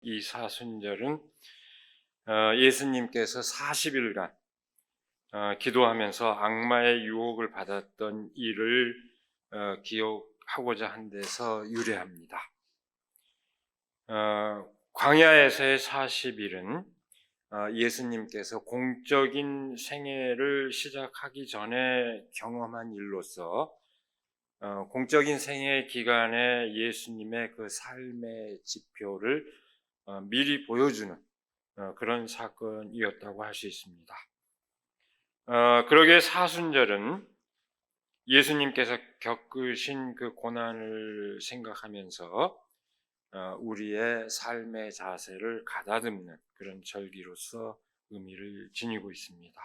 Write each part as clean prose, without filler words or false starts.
이 사순절은 예수님께서 40일간 기도하면서 악마의 유혹을 받았던 일을 기억하고자 한 데서 유래합니다. 광야에서의 40일은 예수님께서 공적인 생애를 시작하기 전에 경험한 일로서 공적인 생애 기간에 예수님의 그 삶의 지표를 미리 보여주는 그런 사건이었다고 할 수 있습니다. 그러기에 사순절은 예수님께서 겪으신 그 고난을 생각하면서 우리의 삶의 자세를 가다듬는 그런 절기로서 의미를 지니고 있습니다.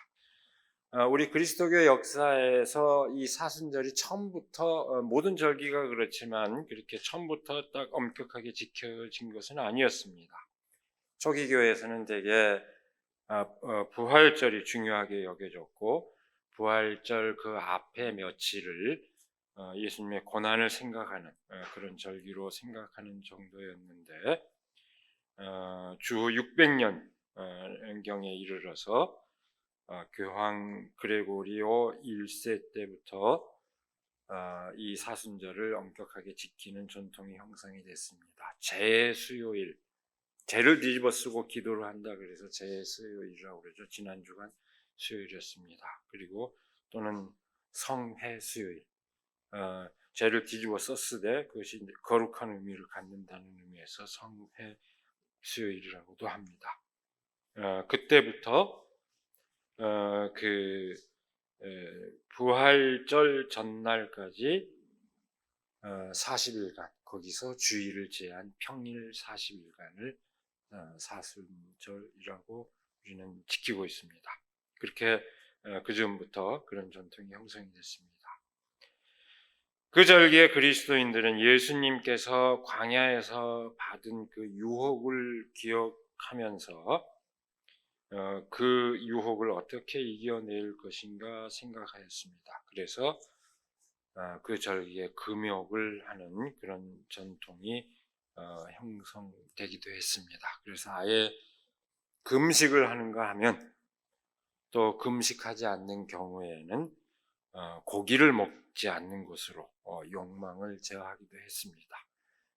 우리 그리스도교 역사에서 이 사순절이 처음부터 모든 절기가 그렇지만 그렇게 처음부터 딱 엄격하게 지켜진 것은 아니었습니다. 초기 교회에서는 대개 부활절이 중요하게 여겨졌고 부활절 그 앞에 며칠을 예수님의 고난을 생각하는 그런 절기로 생각하는 정도였는데 주 600년경에 이르러서 교황 그레고리오 1세 때부터 이 사순절을 엄격하게 지키는 전통이 형성이 됐습니다. 재수요일, 재를 뒤집어 쓰고 기도를 한다 그래서 재수요일이라고 그러죠. 지난 주간 수요일이었습니다. 그리고 또는 성회수요일, 재를 뒤집어 썼으되 그것이 거룩한 의미를 갖는다는 의미에서 성회수요일이라고도 합니다. 그때부터 부활절 전날까지 40일간 거기서 주일을 제한 평일 40일간을 사순절이라고 우리는 지키고 있습니다. 그렇게 그 전부터 그런 전통이 형성이 됐습니다. 그 절기에 그리스도인들은 예수님께서 광야에서 받은 그 유혹을 기억하면서 그 유혹을 어떻게 이겨낼 것인가 생각하였습니다. 그래서 그 절기에 금욕을 하는 그런 전통이 형성되기도 했습니다. 그래서 아예 금식을 하는가 하면 또 금식하지 않는 경우에는 고기를 먹지 않는 것으로 욕망을 제어하기도 했습니다.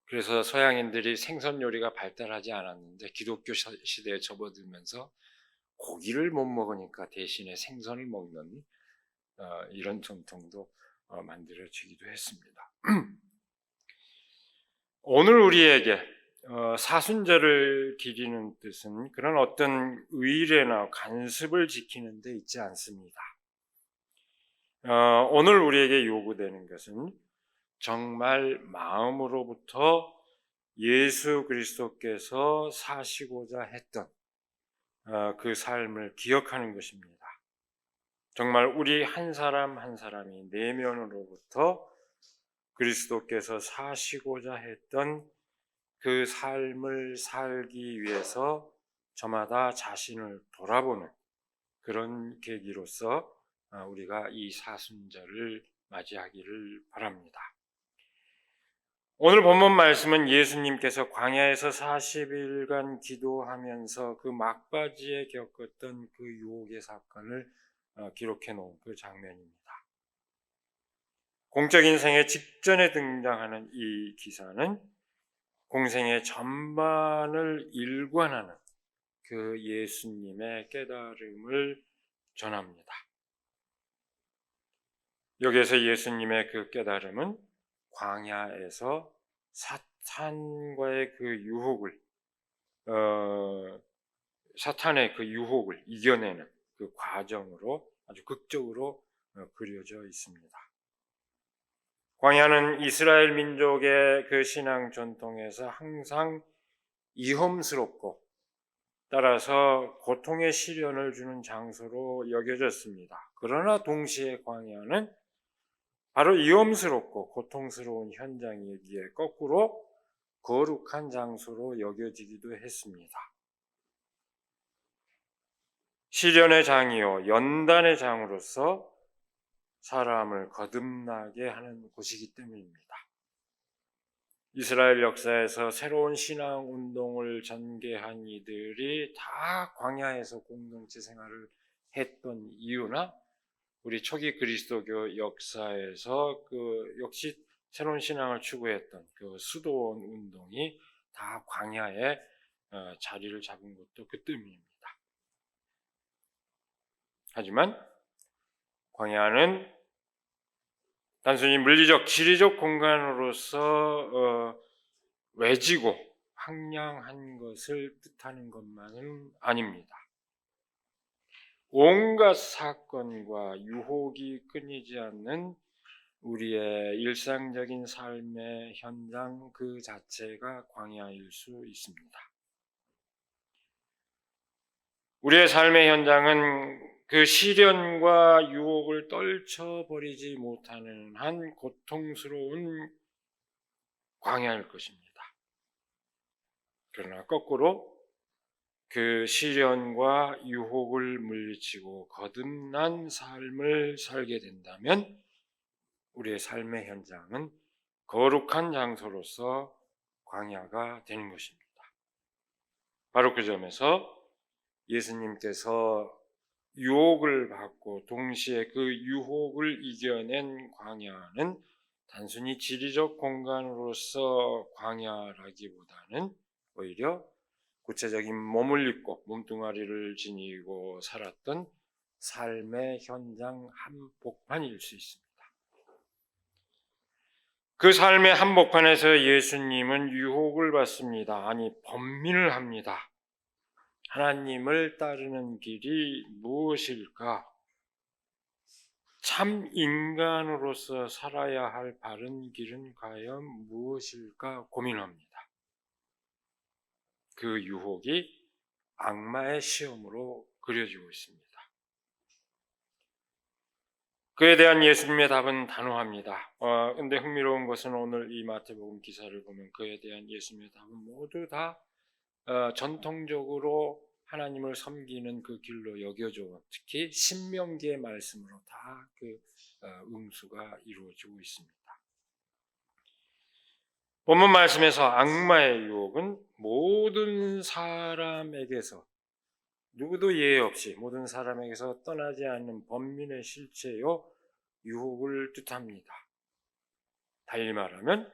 그래서 서양인들이 생선 요리가 발달하지 않았는데 기독교 시대에 접어들면서 고기를 못 먹으니까 대신에 생선을 먹는 이런 전통도 만들어지기도 했습니다. 오늘 우리에게 사순절을 기리는 뜻은 그런 어떤 의례나 관습을 지키는 데 있지 않습니다. 오늘 우리에게 요구되는 것은 정말 마음으로부터 예수 그리스도께서 사시고자 했던 그 삶을 기억하는 것입니다. 정말 우리 한 사람 한 사람이 내면으로부터 그리스도께서 사시고자 했던 그 삶을 살기 위해서 저마다 자신을 돌아보는 그런 계기로서 우리가 이 사순절을 맞이하기를 바랍니다. 오늘 본문 말씀은 예수님께서 광야에서 40일간 기도하면서 그 막바지에 겪었던 그 유혹의 사건을 기록해 놓은 그 장면입니다. 공적 인생의 직전에 등장하는 이 기사는 공생의 전반을 일관하는 그 예수님의 깨달음을 전합니다. 여기에서 예수님의 그 깨달음은 광야에서 사탄과의 그 유혹을 사탄의 그 유혹을 이겨내는 그 과정으로 아주 극적으로 그려져 있습니다. 광야는 이스라엘 민족의 그 신앙 전통에서 항상 위험스럽고 따라서 고통의 시련을 주는 장소로 여겨졌습니다. 그러나 동시에 광야는 바로 위험스럽고 고통스러운 현장이기에 거꾸로 거룩한 장소로 여겨지기도 했습니다. 시련의 장이요 연단의 장으로서 사람을 거듭나게 하는 곳이기 때문입니다. 이스라엘 역사에서 새로운 신앙 운동을 전개한 이들이 다 광야에서 공동체 생활을 했던 이유나 우리 초기 그리스도교 역사에서 그 역시 새로운 신앙을 추구했던 그 수도원 운동이 다 광야에 자리를 잡은 것도 그 때문입니다. 하지만 광야는 단순히 물리적, 지리적 공간으로서 외지고 황량한 것을 뜻하는 것만은 아닙니다. 온갖 사건과 유혹이 끊이지 않는 우리의 일상적인 삶의 현장 그 자체가 광야일 수 있습니다. 우리의 삶의 현장은 그 시련과 유혹을 떨쳐버리지 못하는 한 고통스러운 광야일 것입니다. 그러나 거꾸로 그 시련과 유혹을 물리치고 거듭난 삶을 살게 된다면 우리의 삶의 현장은 거룩한 장소로서 광야가 되는 것입니다. 바로 그 점에서 예수님께서 유혹을 받고 동시에 그 유혹을 이겨낸 광야는 단순히 지리적 공간으로서 광야라기보다는 오히려 구체적인 몸을 입고 몸뚱아리를 지니고 살았던 삶의 현장 한복판일 수 있습니다. 그 삶의 한복판에서 예수님은 유혹을 받습니다. 아니, 번민을 합니다. 하나님을 따르는 길이 무엇일까? 참 인간으로서 살아야 할 바른 길은 과연 무엇일까 고민합니다. 그 유혹이 악마의 시험으로 그려지고 있습니다. 그에 대한 예수님의 답은 단호합니다. 근데 흥미로운 것은 오늘 이 마태복음 기사를 보면 그에 대한 예수님의 답은 모두 다 전통적으로 하나님을 섬기는 그 길로 여겨져 특히 신명기의 말씀으로 다 그 응수가 이루어지고 있습니다. 본문 말씀에서 악마의 유혹은 모든 사람에게서 누구도 예외 없이 모든 사람에게서 떠나지 않는 번민의 실체요 유혹을 뜻합니다. 달리 말하면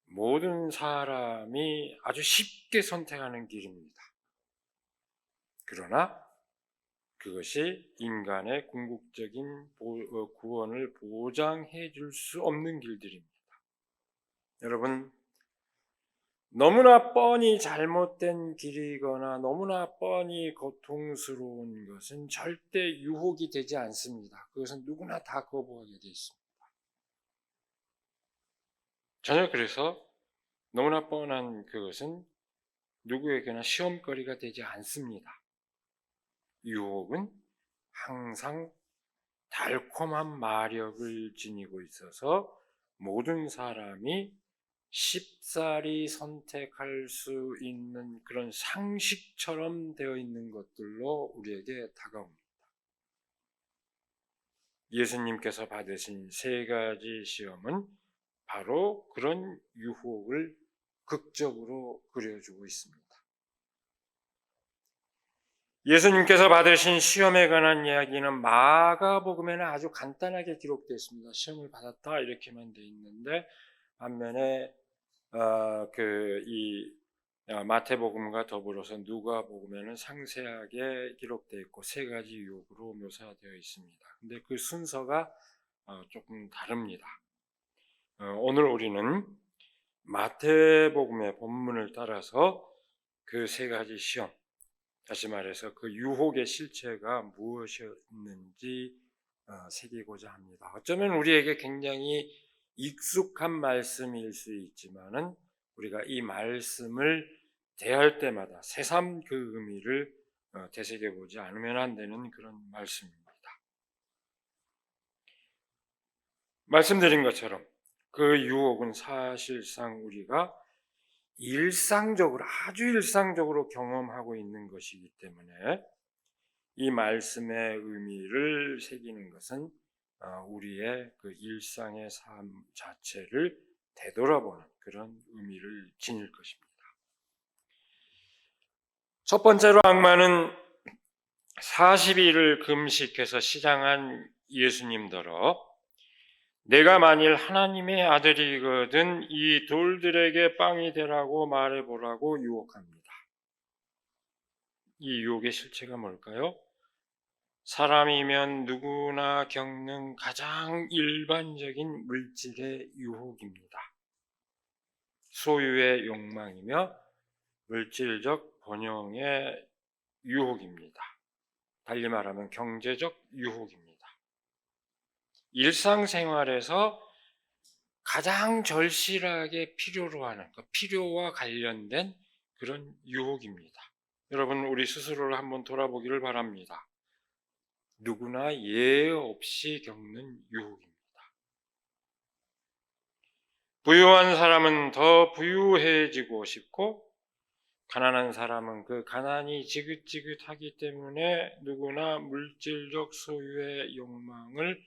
모든 사람이 아주 쉽게 선택하는 길입니다. 그러나 그것이 인간의 궁극적인 구원을 보장해 줄 수 없는 길들입니다. 여러분, 너무나 뻔히 잘못된 길이거나 너무나 뻔히 고통스러운 것은 절대 유혹이 되지 않습니다. 그것은 누구나 다 거부하게 되어 있습니다. 전혀 그래서 너무나 뻔한 그것은 누구에게나 시험거리가 되지 않습니다. 유혹은 항상 달콤한 마력을 지니고 있어서 모든 사람이 쉽사리 선택할 수 있는 그런 상식처럼 되어 있는 것들로 우리에게 다가옵니다. 예수님께서 받으신 세 가지 시험은 바로 그런 유혹을 극적으로 그려주고 있습니다. 예수님께서 받으신 시험에 관한 이야기는 마가복음에는 아주 간단하게 기록되어 있습니다. 시험을 받았다 이렇게만 되어 있는데 반면에 마태복음과 더불어서 누가복음에는 상세하게 기록되어 있고 세 가지 유혹으로 묘사되어 있습니다. 근데 그 순서가 조금 다릅니다. 오늘 우리는 마태복음의 본문을 따라서 그 세 가지 시험, 다시 말해서 그 유혹의 실체가 무엇이었는지 새기고자 합니다. 어쩌면 우리에게 굉장히 익숙한 말씀일 수 있지만은 우리가 이 말씀을 대할 때마다 새삼 그 의미를 되새겨보지 않으면 안 되는 그런 말씀입니다. 말씀드린 것처럼 그 유혹은 사실상 우리가 아주 일상적으로 경험하고 있는 것이기 때문에 이 말씀의 의미를 새기는 것은 우리의 그 일상의 삶 자체를 되돌아보는 그런 의미를 지닐 것입니다. 첫 번째로 악마는 40일을 금식해서 시장한 예수님더러 내가 만일 하나님의 아들이거든 이 돌들에게 빵이 되라고 말해보라고 유혹합니다. 이 유혹의 실체가 뭘까요? 사람이면 누구나 겪는 가장 일반적인 물질의 유혹입니다. 소유의 욕망이며 물질적 번영의 유혹입니다. 달리 말하면 경제적 유혹입니다. 일상생활에서 가장 절실하게 필요로 하는 필요와 관련된 그런 유혹입니다. 여러분, 우리 스스로를 한번 돌아보기를 바랍니다. 누구나 예외 없이 겪는 유혹입니다. 부유한 사람은 더 부유해지고 싶고 가난한 사람은 그 가난이 지긋지긋하기 때문에 누구나 물질적 소유의 욕망을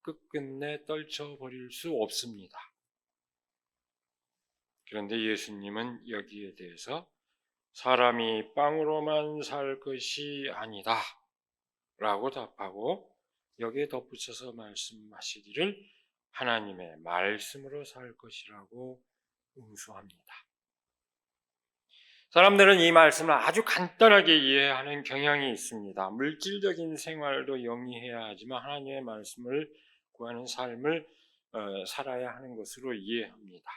끝끝내 떨쳐버릴 수 없습니다. 그런데 예수님은 여기에 대해서 사람이 빵으로만 살 것이 아니다 라고 답하고 여기에 덧붙여서 말씀하시기를 하나님의 말씀으로 살 것이라고 응수합니다. 사람들은 이 말씀을 아주 간단하게 이해하는 경향이 있습니다. 물질적인 생활도 영위해야 하지만 하나님의 말씀을 구하는 삶을 살아야 하는 것으로 이해합니다.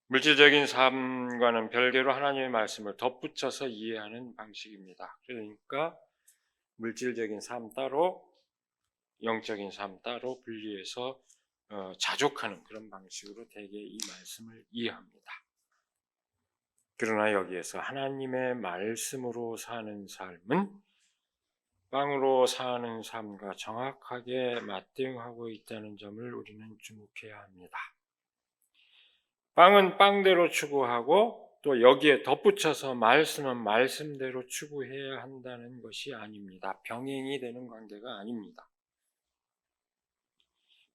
물질적인 삶과는 별개로 하나님의 말씀을 덧붙여서 이해하는 방식입니다. 그러니까 물질적인 삶 따로 영적인 삶 따로 분리해서 자족하는 그런 방식으로 대개 이 말씀을 이해합니다. 그러나 여기에서 하나님의 말씀으로 사는 삶은 빵으로 사는 삶과 정확하게 맞대응하고 있다는 점을 우리는 주목해야 합니다. 빵은 빵대로 추구하고 또 여기에 덧붙여서 말씀은 말씀대로 추구해야 한다는 것이 아닙니다. 병행이 되는 관계가 아닙니다.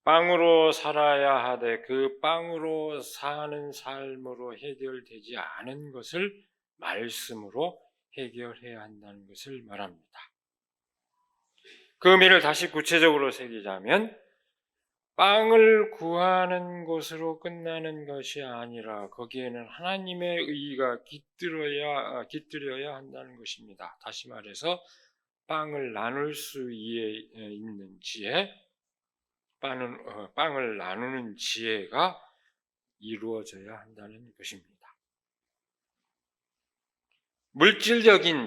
빵으로 살아야 하되 그 빵으로 사는 삶으로 해결되지 않은 것을 말씀으로 해결해야 한다는 것을 말합니다. 그 의미를 다시 구체적으로 새기자면 빵을 구하는 것으로 끝나는 것이 아니라 거기에는 하나님의 의가 깃들여야 한다는 것입니다. 다시 말해서 빵을 나눌 수 있는 지혜, 빵을 나누는 지혜가 이루어져야 한다는 것입니다.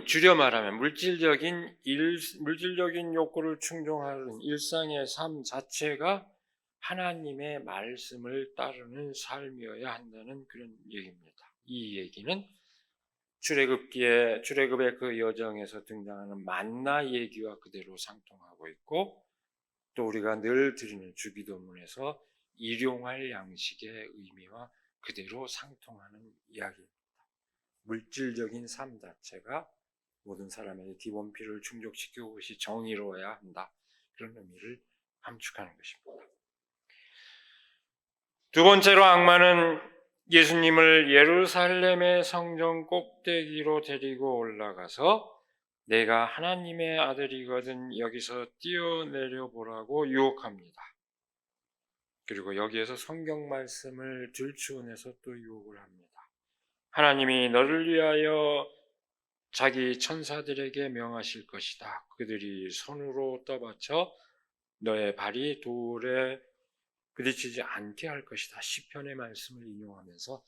줄여 말하면 물질적인 욕구를 충족하는 일상의 삶 자체가 하나님의 말씀을 따르는 삶이어야 한다는 그런 얘기입니다. 이 얘기는 출애굽의 그 여정에서 등장하는 만나 얘기와 그대로 상통하고 있고 또 우리가 늘 드리는 주기도문에서 일용할 양식의 의미와 그대로 상통하는 이야기입니다. 물질적인 삶 자체가 모든 사람에게 기본 필요를 충족시키고 그것이 정의로워야 한다. 그런 의미를 함축하는 것입니다. 두 번째로 악마는 예수님을 예루살렘의 성전 꼭대기로 데리고 올라가서 내가 하나님의 아들이거든 여기서 뛰어내려 보라고 유혹합니다. 그리고 여기에서 성경 말씀을 들추어내서 또 유혹을 합니다. 하나님이 너를 위하여 자기 천사들에게 명하실 것이다. 그들이 손으로 떠받쳐 너의 발이 돌에 부딪히지 않게 할 것이다. 시편의 말씀을 인용하면서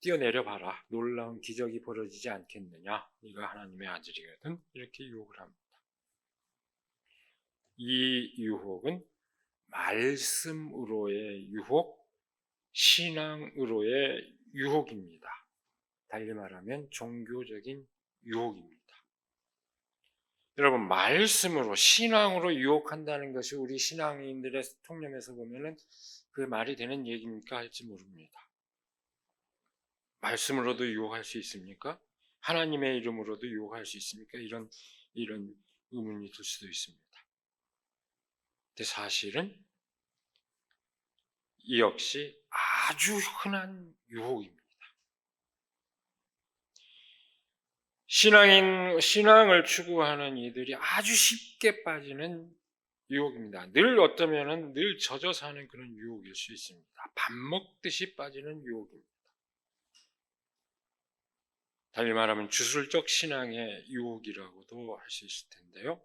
뛰어내려 봐라. 놀라운 기적이 벌어지지 않겠느냐. 네가 하나님의 아들이거든. 이렇게 유혹을 합니다. 이 유혹은 말씀으로의 유혹, 신앙으로의 유혹입니다. 달리 말하면 종교적인 유혹입니다. 여러분, 말씀으로, 신앙으로 유혹한다는 것이 우리 신앙인들의 통념에서 보면은 그 말이 되는 얘기입니까? 할지 모릅니다. 말씀으로도 유혹할 수 있습니까? 하나님의 이름으로도 유혹할 수 있습니까? 이런 의문이 들 수도 있습니다. 근데 사실은 이 역시 아주 흔한 유혹입니다. 신앙을 추구하는 이들이 아주 쉽게 빠지는 유혹입니다. 늘 어쩌면은 늘 젖어 사는 그런 유혹일 수 있습니다. 밥 먹듯이 빠지는 유혹입니다. 달리 말하면 주술적 신앙의 유혹이라고도 할 수 있을 텐데요.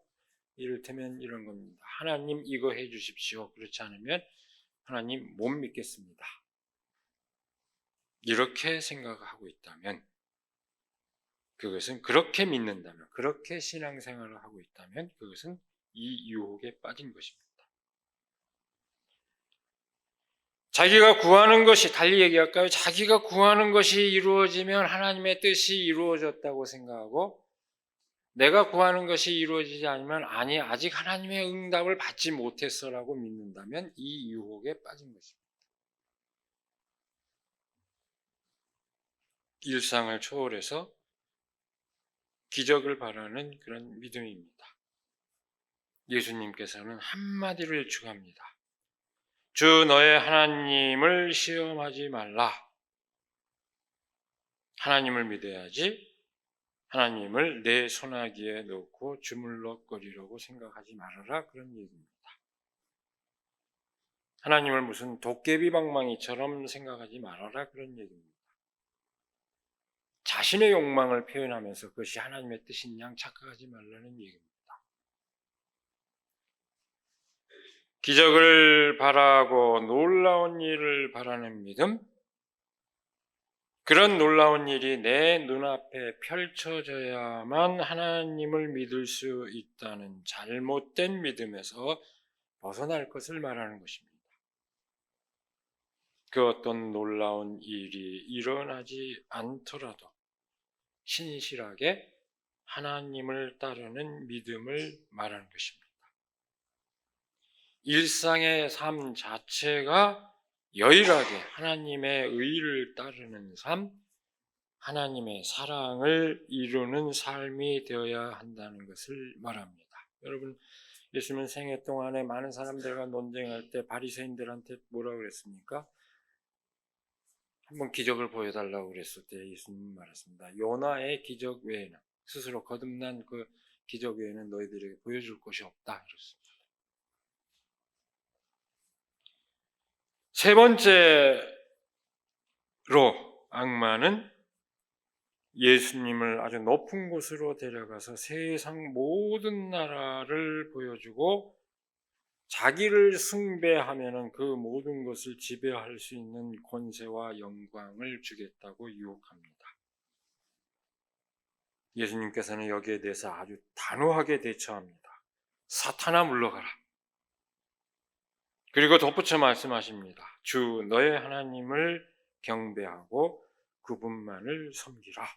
이를테면 이런 겁니다. 하나님 이거 해 주십시오. 그렇지 않으면 하나님 못 믿겠습니다. 이렇게 생각하고 있다면, 그것은 그렇게 믿는다면, 그렇게 신앙생활을 하고 있다면 그것은 이 유혹에 빠진 것입니다. 자기가 구하는 것이, 달리 얘기할까요? 자기가 구하는 것이 이루어지면 하나님의 뜻이 이루어졌다고 생각하고, 내가 구하는 것이 이루어지지 않으면 아니, 아직 하나님의 응답을 받지 못했어라고 믿는다면 이 유혹에 빠진 것입니다. 일상을 초월해서 기적을 바라는 그런 믿음입니다. 예수님께서는 한마디를 주갑니다. 주 너의 하나님을 시험하지 말라. 하나님을 믿어야지 하나님을 내 손아귀에 넣고 주물럭거리려고 생각하지 말아라, 그런 얘기입니다. 하나님을 무슨 도깨비 방망이처럼 생각하지 말아라, 그런 얘기입니다. 자신의 욕망을 표현하면서 그것이 하나님의 뜻인 양 착각하지 말라는 얘기입니다. 기적을 바라고 놀라운 일을 바라는 믿음, 그런 놀라운 일이 내 눈앞에 펼쳐져야만 하나님을 믿을 수 있다는 잘못된 믿음에서 벗어날 것을 말하는 것입니다. 그 어떤 놀라운 일이 일어나지 않더라도 신실하게 하나님을 따르는 믿음을 말하는 것입니다. 일상의 삶 자체가 여일하게 하나님의 의를 따르는 삶, 하나님의 사랑을 이루는 삶이 되어야 한다는 것을 말합니다. 여러분, 예수님 생애 동안에 많은 사람들과 논쟁할 때 바리새인들한테 뭐라고 그랬습니까? 한번 기적을 보여달라고 그랬을 때 예수님 말했습니다. 요나의 기적 외에는, 스스로 거듭난 그 기적 외에는 너희들에게 보여줄 것이 없다, 이렇습니다. 세 번째로 악마는 예수님을 아주 높은 곳으로 데려가서 세상 모든 나라를 보여주고 자기를 숭배하면은 그 모든 것을 지배할 수 있는 권세와 영광을 주겠다고 유혹합니다. 예수님께서는 여기에 대해서 아주 단호하게 대처합니다. 사탄아 물러가라. 그리고 덧붙여 말씀하십니다. 주 너의 하나님을 경배하고 그분만을 섬기라.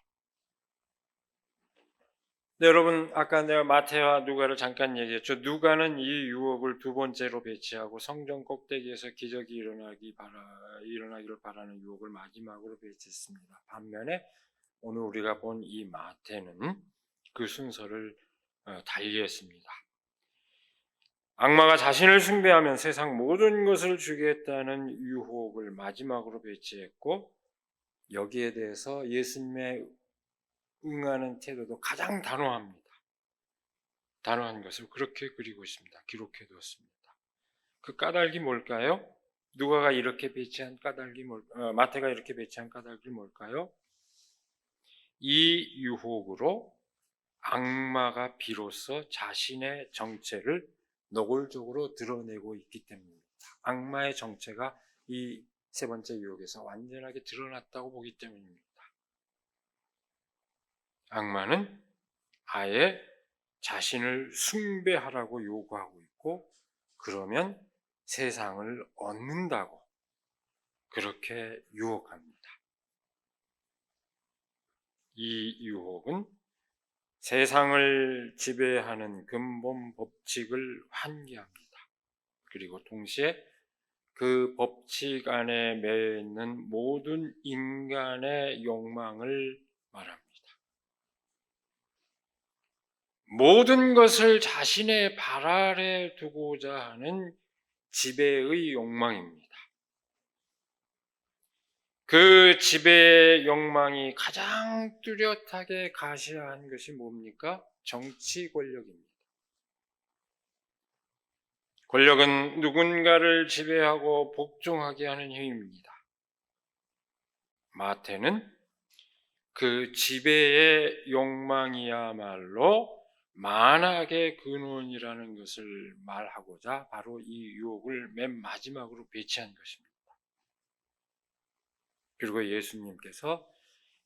네, 여러분, 아까 내가 마태와 누가를 잠깐 얘기했죠. 누가는 이 유혹을 두 번째로 배치하고 성전 꼭대기에서 기적이 일어나기를 바라는 유혹을 마지막으로 배치했습니다. 반면에 오늘 우리가 본 이 마태는 그 순서를 달리했습니다. 악마가 자신을 숭배하면 세상 모든 것을 주겠다는 유혹을 마지막으로 배치했고, 여기에 대해서 예수님의 응하는 태도도 가장 단호합니다. 단호한 것을 그렇게 그리고 있습니다. 기록해 두었습니다. 그 까닭이 뭘까요? 누가가 이렇게 배치한 까닭이 마태가 이렇게 배치한 까닭이 뭘까요? 이 유혹으로 악마가 비로소 자신의 정체를 노골적으로 드러내고 있기 때문입니다. 악마의 정체가 이 세 번째 유혹에서 완전하게 드러났다고 보기 때문입니다. 악마는 아예 자신을 숭배하라고 요구하고 있고, 그러면 세상을 얻는다고 그렇게 유혹합니다. 이 유혹은 세상을 지배하는 근본 법칙을 환기합니다. 그리고 동시에 그 법칙 안에 매여 있는 모든 인간의 욕망을 말합니다. 모든 것을 자신의 발 아래 두고자 하는 지배의 욕망입니다. 그 지배의 욕망이 가장 뚜렷하게 가시화한 것이 뭡니까? 정치 권력입니다. 권력은 누군가를 지배하고 복종하게 하는 힘입니다. 마태는 그 지배의 욕망이야말로 만악의 근원이라는 것을 말하고자 바로 이 유혹을 맨 마지막으로 배치한 것입니다. 그리고 예수님께서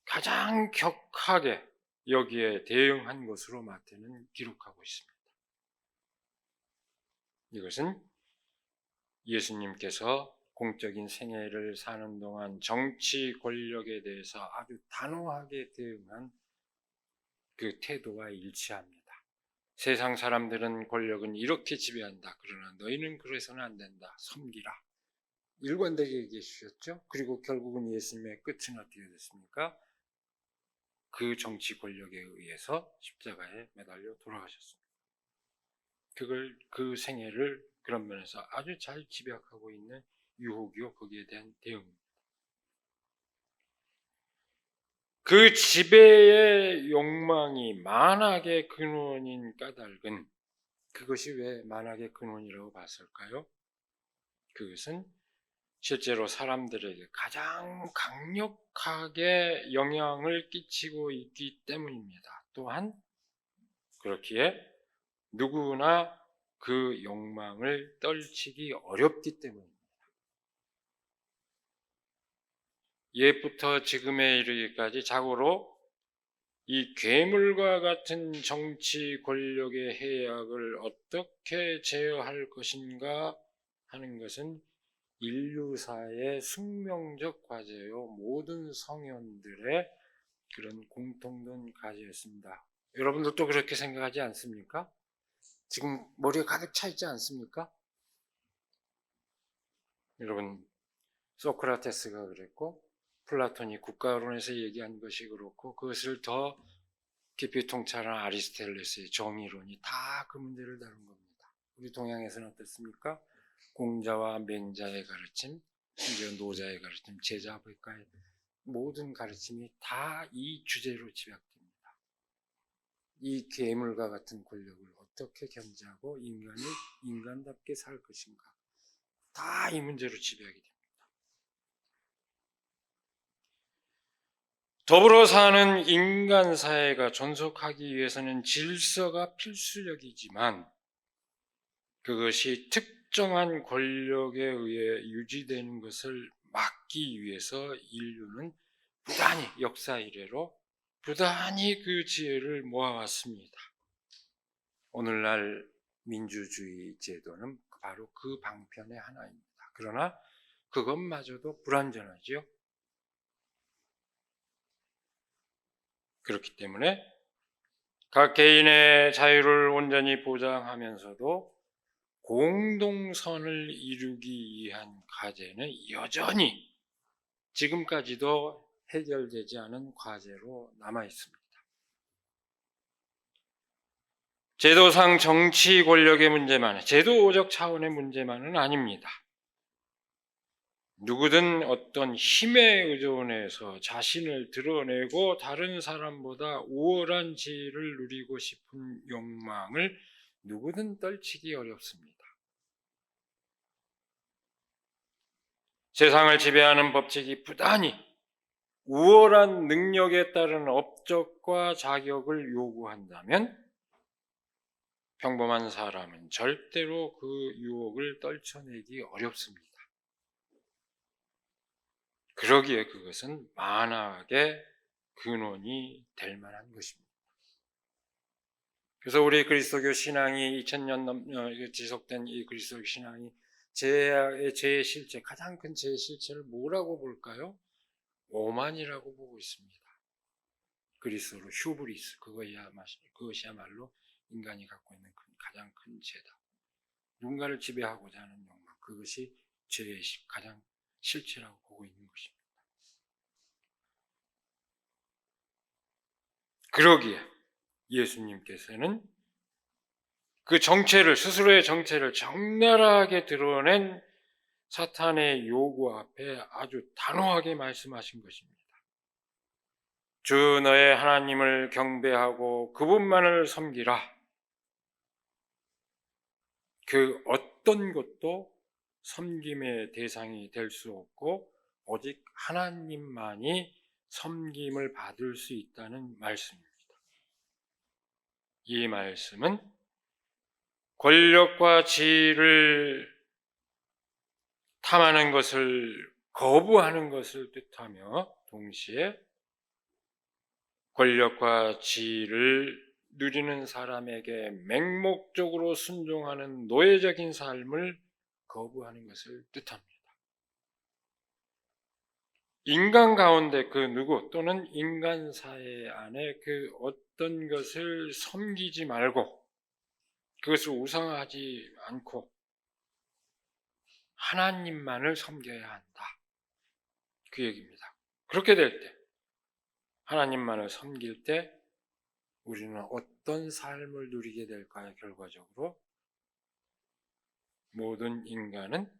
가장 격하게 여기에 대응한 것으로 마태는 기록하고 있습니다. 이것은 예수님께서 공적인 생애를 사는 동안 정치 권력에 대해서 아주 단호하게 대응한 그 태도와 일치합니다. 세상 사람들은 권력은 이렇게 지배한다. 그러나 너희는 그래서는 안 된다. 섬기라. 일관되게 얘기해 주셨죠. 그리고 결국은 예수님의 끝은 어떻게 됐습니까? 그 정치 권력에 의해서 십자가에 매달려 돌아가셨습니다. 그 생애를 그런 면에서 아주 잘 집약하고 있는 유혹이요. 거기에 대한 대응입니다. 그 지배의 욕망이 만악의 근원인 까닭은 그것이 왜 만악의 근원이라고 봤을까요? 그것은 실제로 사람들에게 가장 강력하게 영향을 끼치고 있기 때문입니다. 또한 그렇기에 누구나 그 욕망을 떨치기 어렵기 때문입니다. 옛부터 지금에 이르기까지 자고로 이 괴물과 같은 정치 권력의 해악을 어떻게 제어할 것인가 하는 것은 인류사의 숙명적 과제요. 모든 성현들의 그런 공통된 과제였습니다. 여러분들도 그렇게 생각하지 않습니까? 지금 머리에 가득 차 있지 않습니까? 여러분, 소크라테스가 그랬고 플라톤이 국가론에서 얘기한 것이 그렇고 그것을 더 깊이 통찰한 아리스토텔레스의 정의론이 다 그 문제를 다룬 겁니다. 우리 동양에서는 어떻습니까? 공자와 맹자의 가르침, 심지어 노자의 가르침, 제자백과의 모든 가르침이 다 이 주제로 집약됩니다. 이 괴물과 같은 권력을 어떻게 견제하고 인간이 인간답게 살 것인가, 다 이 문제로 집약이 됩니다. 더불어 사는 인간 사회가 존속하기 위해서는 질서가 필수적이지만 그것이 특정한 권력에 의해 유지되는 것을 막기 위해서 인류는 부단히 역사 이래로 부단히 그 지혜를 모아왔습니다. 오늘날 민주주의 제도는 바로 그 방편의 하나입니다. 그러나 그것마저도 불완전하지요. 그렇기 때문에 각 개인의 자유를 온전히 보장하면서도 공동선을 이루기 위한 과제는 여전히 지금까지도 해결되지 않은 과제로 남아 있습니다. 제도상 정치 권력의 문제만, 제도적 차원의 문제만은 아닙니다. 누구든 어떤 힘에 의존해서 자신을 드러내고 다른 사람보다 우월한 지위를 누리고 싶은 욕망을 누구든 떨치기 어렵습니다. 세상을 지배하는 법칙이 부단히 우월한 능력에 따른 업적과 자격을 요구한다면 평범한 사람은 절대로 그 유혹을 떨쳐내기 어렵습니다. 그러기에 그것은 만악의 근원이 될 만한 것입니다. 그래서 우리 그리스도교 신앙이 2000년 지속된 이 그리스도교 신앙이 죄의 실체, 가장 큰 죄의 실체를 뭐라고 볼까요? 오만이라고 보고 있습니다. 그리스도로 휴브리스, 그것이야말로 인간이 갖고 있는 가장 큰 죄다. 누군가를 지배하고자 하는 욕망, 그것이 죄의 가장 실체라고 보고 있는 것입니다. 그러기에 예수님께서는 그 정체를, 스스로의 정체를 적나라하게 드러낸 사탄의 요구 앞에 아주 단호하게 말씀하신 것입니다. 주 너의 하나님을 경배하고 그분만을 섬기라. 그 어떤 것도 섬김의 대상이 될 수 없고 오직 하나님만이 섬김을 받을 수 있다는 말씀입니다. 이 말씀은 권력과 지위를 탐하는 것을 거부하는 것을 뜻하며 동시에 권력과 지위를 누리는 사람에게 맹목적으로 순종하는 노예적인 삶을 거부하는 것을 뜻합니다. 인간 가운데 그 누구 또는 인간 사회 안에 그 어떤 것을 섬기지 말고 그것을 우상하지 않고 하나님만을 섬겨야 한다. 그 얘기입니다. 그렇게 될 때, 하나님만을 섬길 때 우리는 어떤 삶을 누리게 될까요? 결과적으로 모든 인간은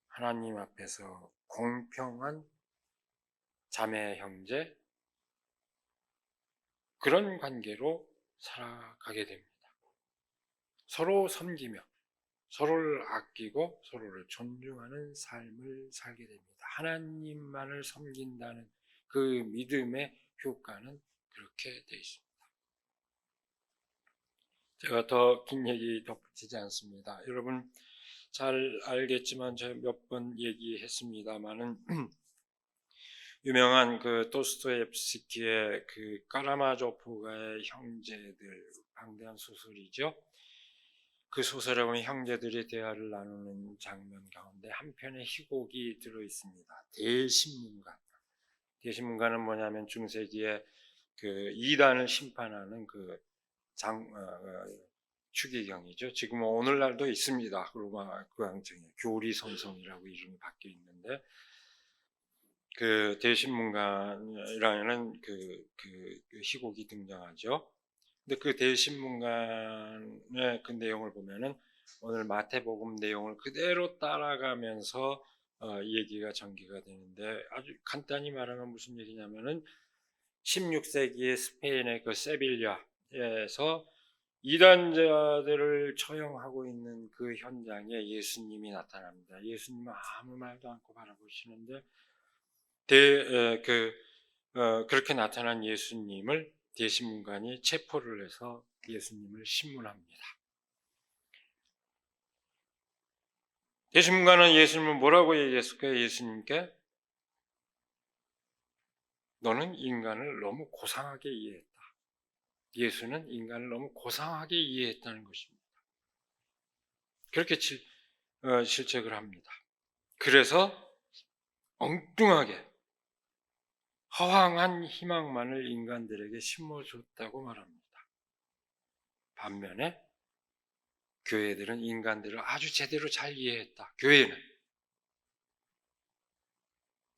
하나님 앞에서 공평한 자매 형제 그런 관계로 살아가게 됩니다. 서로 섬기며 서로를 아끼고 서로를 존중하는 삶을 살게 됩니다. 하나님만을 섬긴다는 그 믿음의 효과는 그렇게 되어 있습니다. 제가 더 긴 얘기 덧붙이지 않습니다. 여러분 잘 알겠지만 제가 몇 번 얘기했습니다마는 유명한 그 도스토옙스키의 그 까라마조프가의 형제들 방대한 소설이죠. 그 소설에 보면 형제들이 대화를 나누는 장면 가운데 한 편의 희곡이 들어 있습니다. 대신문관. 대신문관은 뭐냐면 중세기에 그 이단을 심판하는 그 추기경이죠. 지금 오늘날도 있습니다. 로마 교황청에 교리선성이라고 이름이 바뀌어 있는데 그 대신문관이라는 그 희곡이 등장하죠. 근데 그 대신문관의 그 내용을 보면은 오늘 마태복음 내용을 그대로 따라가면서 얘기가 전개가 되는데 아주 간단히 말하면 무슨 얘기냐면은 16세기의 스페인의 그 세빌야에서 이단자들을 처형하고 있는 그 현장에 예수님이 나타납니다. 예수님은 아무 말도 않고 바라보시는데 그렇게 나타난 예수님을 대신문관이 체포를 해서 예수님을 신문합니다. 대신문관은 예수님을 뭐라고 얘기했을까요? 예수님께 너는 인간을 너무 고상하게 이해했다. 예수는 인간을 너무 고상하게 이해했다는 것입니다. 그렇게 실책을 합니다. 그래서 엉뚱하게 허황한 희망만을 인간들에게 심어줬다고 말합니다. 반면에 교회들은 인간들을 아주 제대로 잘 이해했다. 교회는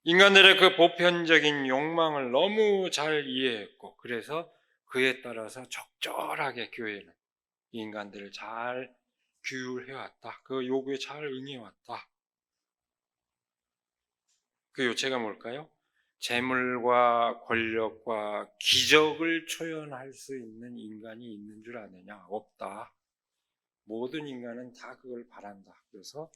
인간들의 그 보편적인 욕망을 너무 잘 이해했고 그래서 그에 따라서 적절하게 교회는 인간들을 잘 규율해왔다. 그 요구에 잘 응해왔다. 그 요체가 뭘까요? 재물과 권력과 기적을 초연할 수 있는 인간이 있는 줄 아느냐? 없다. 모든 인간은 다 그걸 바란다. 그래서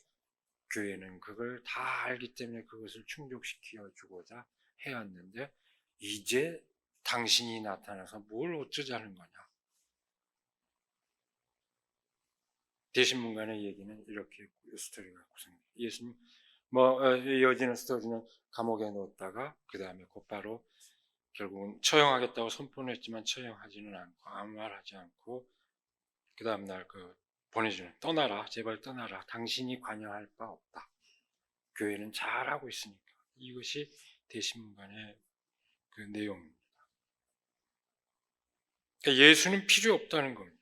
교회는 그걸 다 알기 때문에 그것을 충족시켜 주고자 해왔는데 이제 당신이 나타나서 뭘 어쩌자는 거냐? 대신문간의 얘기는 이렇게 스토리가 구성됩니다. 예수님 이어지는 스토리는 감옥에 넣었다가 그 다음에 곧바로 결국은 처형하겠다고 선포했지만 처형하지는 않고 아무 말하지 않고 그 다음날 보내주는 떠나라 제발 떠나라 당신이 관여할 바 없다. 교회는 잘하고 있으니까 이것이 대신문간의 그 내용입니다. 그러니까 예수는 필요 없다는 겁니다.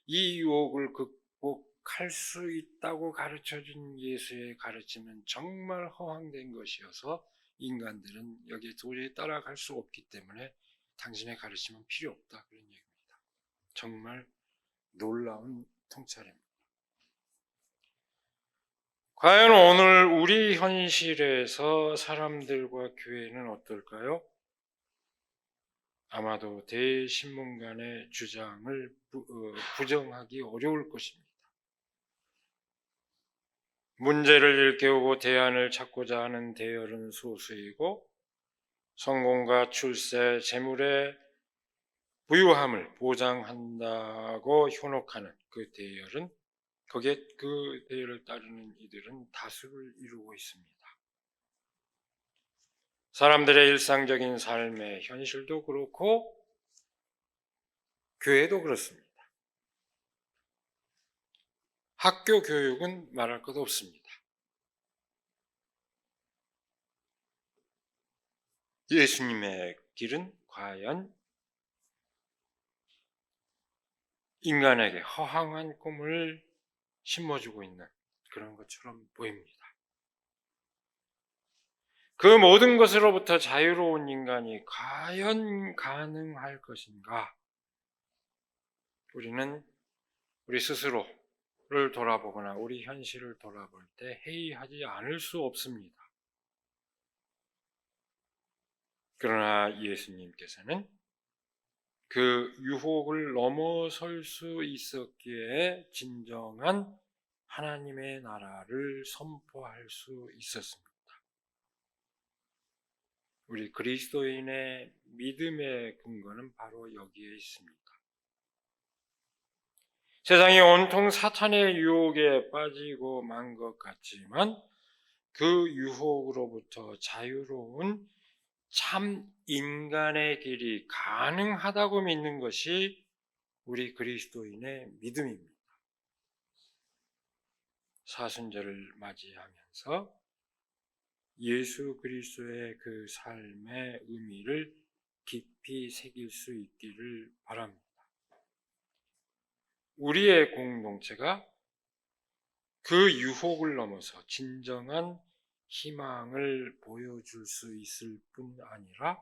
이 유혹을 극복할 수 있다고 가르쳐준 예수의 가르침은 정말 허황된 것이어서 인간들은 여기에 도저히 따라갈 수 없기 때문에 당신의 가르침은 필요 없다 그런 얘기입니다. 정말 놀라운 통찰입니다. 과연 오늘 우리 현실에서 사람들과 교회는 어떨까요? 아마도 대신문간의 주장을 부정하기 어려울 것입니다. 문제를 일깨우고 대안을 찾고자 하는 대열은 소수이고 성공과 출세, 재물의 부유함을 보장한다고 현혹하는 그 대열은 거기에 그 대열을 따르는 이들은 다수를 이루고 있습니다. 사람들의 일상적인 삶의 현실도 그렇고 교회도 그렇습니다. 학교 교육은 말할 것 없습니다. 예수님의 길은 과연 인간에게 허황한 꿈을 심어주고 있는 그런 것처럼 보입니다. 그 모든 것으로부터 자유로운 인간이 과연 가능할 것인가? 우리는 우리 스스로를 돌아보거나 우리 현실을 돌아볼 때 회의하지 않을 수 없습니다. 그러나 예수님께서는 그 유혹을 넘어설 수 있었기에 진정한 하나님의 나라를 선포할 수 있었습니다. 우리 그리스도인의 믿음의 근거는 바로 여기에 있습니다. 세상이 온통 사탄의 유혹에 빠지고 만 것 같지만 그 유혹으로부터 자유로운 참 인간의 길이 가능하다고 믿는 것이 우리 그리스도인의 믿음입니다. 사순절을 맞이하면서 예수 그리스도의 그 삶의 의미를 깊이 새길 수 있기를 바랍니다. 우리의 공동체가 그 유혹을 넘어서 진정한 희망을 보여줄 수 있을 뿐 아니라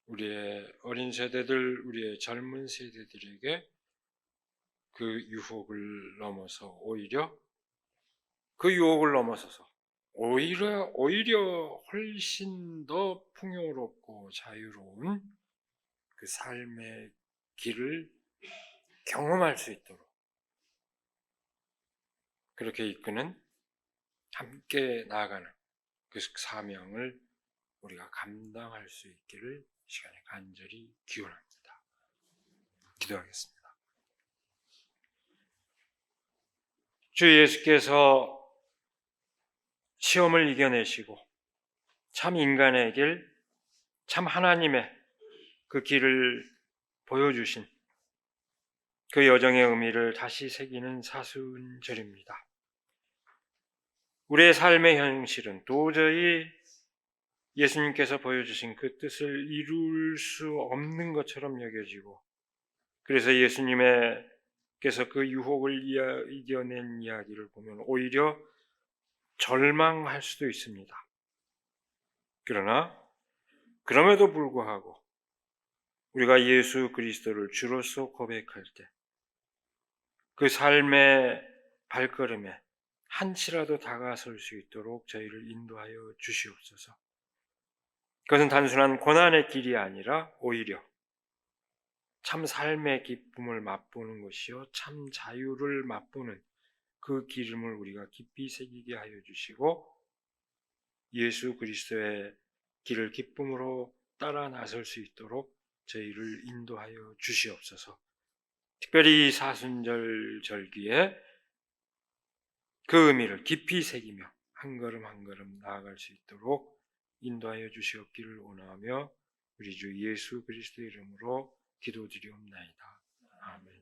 우리의 어린 세대들, 우리의 젊은 세대들에게 그 유혹을 넘어서 오히려 그 유혹을 넘어서서 오히려 훨씬 더 풍요롭고 자유로운 그 삶의 길을 경험할 수 있도록 그렇게 이끄는 함께 나아가는 그 사명을 우리가 감당할 수 있기를 시간에 간절히 기원합니다. 기도하겠습니다. 주 예수께서 시험을 이겨내시고 참 인간의 길, 참 하나님의 그 길을 보여주신 그 여정의 의미를 다시 새기는 사순절입니다. 우리의 삶의 현실은 도저히 예수님께서 보여주신 그 뜻을 이룰 수 없는 것처럼 여겨지고 그래서 예수님께서 그 유혹을 이겨낸 이야기를 보면 오히려 절망할 수도 있습니다. 그러나 그럼에도 불구하고 우리가 예수 그리스도를 주로서 고백할 때 그 삶의 발걸음에 한치라도 다가설 수 있도록 저희를 인도하여 주시옵소서. 그것은 단순한 고난의 길이 아니라 오히려 참 삶의 기쁨을 맛보는 것이요 참 자유를 맛보는 그 기름을 우리가 깊이 새기게 하여 주시고 예수 그리스도의 길을 기쁨으로 따라 나설 수 있도록 저희를 인도하여 주시옵소서. 특별히 이 사순절 절기에 그 의미를 깊이 새기며 한 걸음 한 걸음 나아갈 수 있도록 인도하여 주시옵기를 원하며 우리 주 예수 그리스도 이름으로 기도드리옵나이다. 아멘.